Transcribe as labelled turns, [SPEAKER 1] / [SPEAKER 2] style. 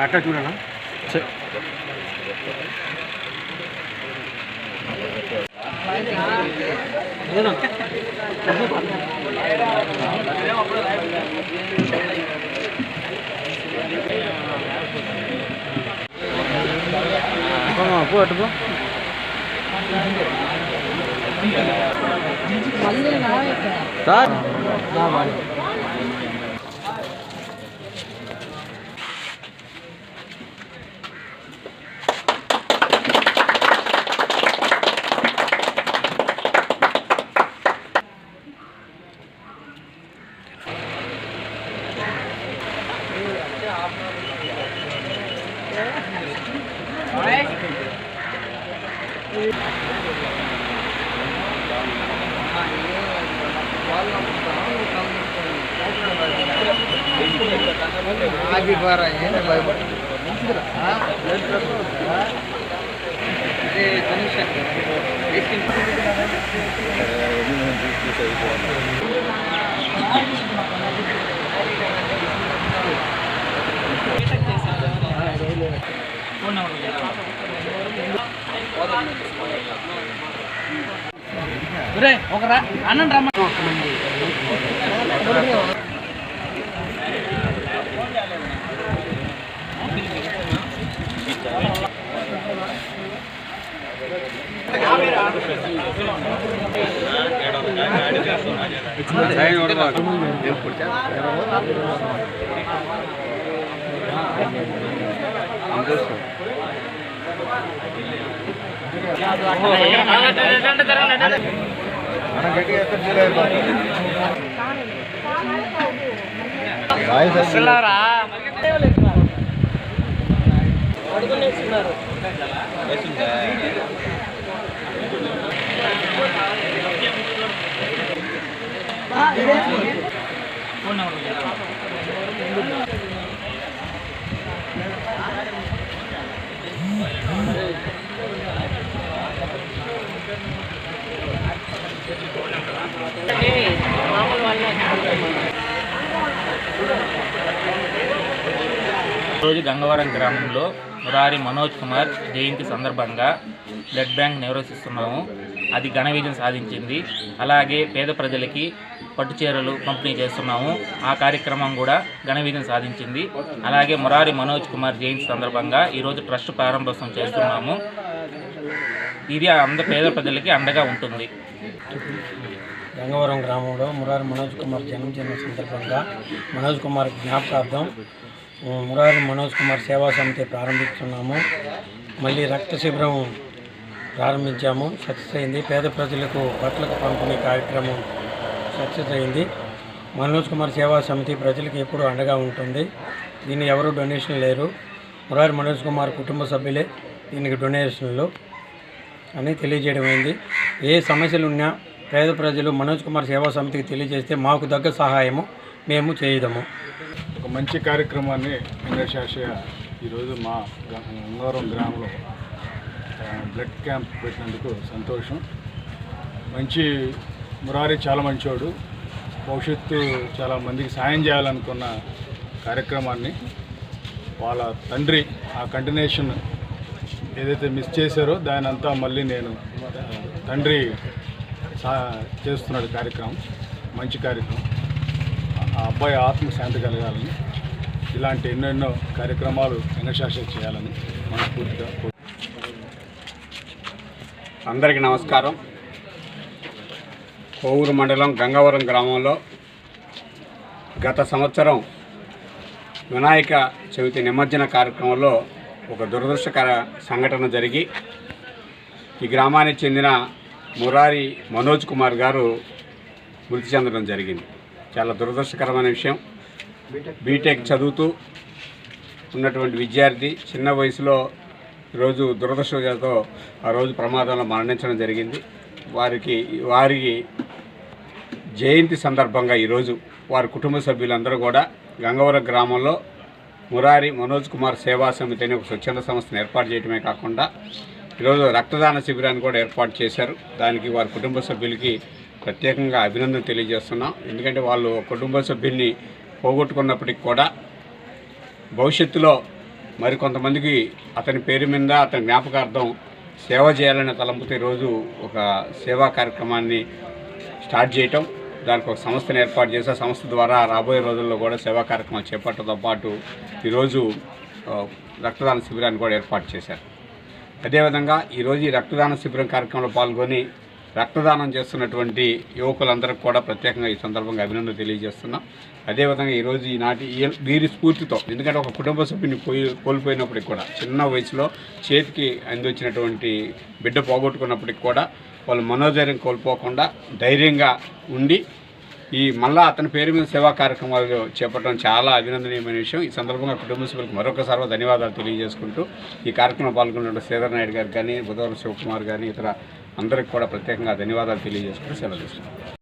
[SPEAKER 1] అట్లా చూడనా పో అటు పో సార్ आगे बार है ना भाई आनंद राम
[SPEAKER 2] రోజు గంగవరం గ్రామంలో మురారి మనోజ్ కుమార్ జయంతి సందర్భంగా బ్లడ్ బ్యాంక్ నిర్వహిస్తున్నాము. అది ఘన విజయం సాధించింది. అలాగే పేద ప్రజలకి పట్టుచీరలు పంపిణీ చేస్తున్నాము. ఆ కార్యక్రమం కూడా ఘన విజయం సాధించింది. అలాగే మురారి మనోజ్ కుమార్ జయంతి సందర్భంగా ఈరోజు ట్రస్ట్ ప్రారంభోత్సవం చేస్తున్నాము. ఇది అందరి పేద ప్రజలకి అండగా ఉంటుంది.
[SPEAKER 3] గంగవరం గ్రామంలో మురారి మనోజ్ కుమార్ జన్మదిన సందర్భంగా మనోజ్ కుమార్ జ్ఞాపకార్థం మురారి మనోజ్ కుమార్ సేవా సమితి ప్రారంభిస్తున్నాము. మళ్ళీ రక్త శిబిరం ప్రారంభించాము. సక్సెస్ అయింది. పేద ప్రజలకు బట్టలకు పంపిణీ కార్యక్రమం సక్సెస్ అయింది. మనోజ్ కుమార్ సేవా సమితి ప్రజలకు ఎప్పుడూ అండగా ఉంటుంది. దీన్ని ఎవరు డొనేషన్ లేరు. మురారి మనోజ్ కుమార్ కుటుంబ సభ్యులే దీనికి డొనేషన్లు అని తెలియజేయడమైంది. ఏ సమస్యలు ఉన్నా పేద ప్రజలు మనోజ్ కుమార్ సేవా సమితికి తెలియజేస్తే మాకు తగ్గ సహాయము మేము చేయదము.
[SPEAKER 1] ఒక మంచి కార్యక్రమాన్ని వెంకటేశ్వర ఈరోజు మా గంగవరం గ్రామంలో బ్లడ్ క్యాంప్ పెట్టినందుకు సంతోషం. మంచి మురారి చాలా మంచివాడు. భవిష్యత్తు చాలా మందికి సాయం చేయాలనుకున్న కార్యక్రమాన్ని వాళ్ళ తండ్రి ఆ కంటిన్యూషన్ ఏదైతే మిస్ చేశారో దాని అంతా మళ్ళీ నేను తండ్రి చేస్తున్నాడు కార్యక్రమం. మంచి కార్యక్రమం. ఆ అబ్బాయి ఆత్మశాంతి కలగాలని ఇలాంటి ఎన్నెన్నో కార్యక్రమాలు వెంకటేశ్వర చేయాలని మనస్ఫూర్తిగా.
[SPEAKER 4] అందరికీ నమస్కారం. కోవూరు మండలం గంగవరం గ్రామంలో గత సంవత్సరం వినాయక చవితి నిమజ్జన కార్యక్రమంలో ఒక దురదృష్టకర సంఘటన జరిగి ఈ గ్రామానికి చెందిన మురారి మనోజ్ కుమార్ గారు మృతి చెందడం జరిగింది. చాలా దురదృష్టకరమైన విషయం. బీటెక్ చదువుతూ ఉన్నటువంటి విద్యార్థి చిన్న వయసులో ఈరోజు దురదృష్టంతో ఆ రోజు ప్రమాదంలో మరణించడం జరిగింది. వారికి జయంతి సందర్భంగా ఈరోజు వారి కుటుంబ సభ్యులందరూ కూడా గంగవరం గ్రామంలో మురారి మనోజ్ కుమార్ సేవా సమితి అనే ఒక స్వచ్ఛంద సంస్థను ఏర్పాటు చేయడమే కాకుండా ఈరోజు రక్తదాన శిబిరాన్ని కూడా ఏర్పాటు చేశారు. దానికి వారి కుటుంబ సభ్యులకి ప్రత్యేకంగా అభినందన తెలియజేస్తున్నాం. ఎందుకంటే వాళ్ళు కుటుంబ సభ్యుల్ని పోగొట్టుకున్నప్పటికి కూడా భవిష్యత్తులో మరికొంతమందికి అతని పేరు మీద అతని జ్ఞాపకార్థం సేవ చేయాలనే తలంపుతో ఈరోజు ఒక సేవా కార్యక్రమాన్ని స్టార్ట్ చేయటం, దానికి ఒక సంస్థను ఏర్పాటు చేసి ఆ సంస్థ ద్వారా రాబోయే రోజుల్లో కూడా సేవా కార్యక్రమాలు చేపట్టడంతో పాటు ఈరోజు రక్తదాన శిబిరాన్ని కూడా ఏర్పాటు చేశారు. అదేవిధంగా ఈరోజు ఈ రక్తదాన శిబిరం కార్యక్రమంలో పాల్గొని రక్తదానం చేస్తున్నటువంటి యువకులందరికీ కూడా ప్రత్యేకంగా ఈ సందర్భంగా అభినందన తెలియజేస్తున్నాం. అదేవిధంగా ఈరోజు ఈనాటి వీరి స్ఫూర్తితో, ఎందుకంటే ఒక కుటుంబ సభ్యుని కోల్పోయినప్పటికి కూడా చిన్న వయసులో చేతికి అందించినటువంటి బిడ్డ పోగొట్టుకున్నప్పటికి కూడా వాళ్ళు మనోధైర్యం కోల్పోకుండా ధైర్యంగా ఉండి మళ్ళా అతని పేరు మీద సేవా కార్యక్రమాలు చేపట్టడం చాలా అభినందనీయమైన విషయం. ఈ సందర్భంగా కుటుంబ సభ్యులకు మరొకసారి ధన్యవాదాలు తెలియజేసుకుంటూ ఈ కార్యక్రమం పాల్గొన్న శ్రీధర్ నాయుడు గారికి కానీ, బుధవారం శివకుమార్ కానీ ఇతర అందరికీ కూడా ప్రత్యేకంగా ధన్యవాదాలు తెలియజేసుకుంటూ సెలవు తీసుకుంటాం.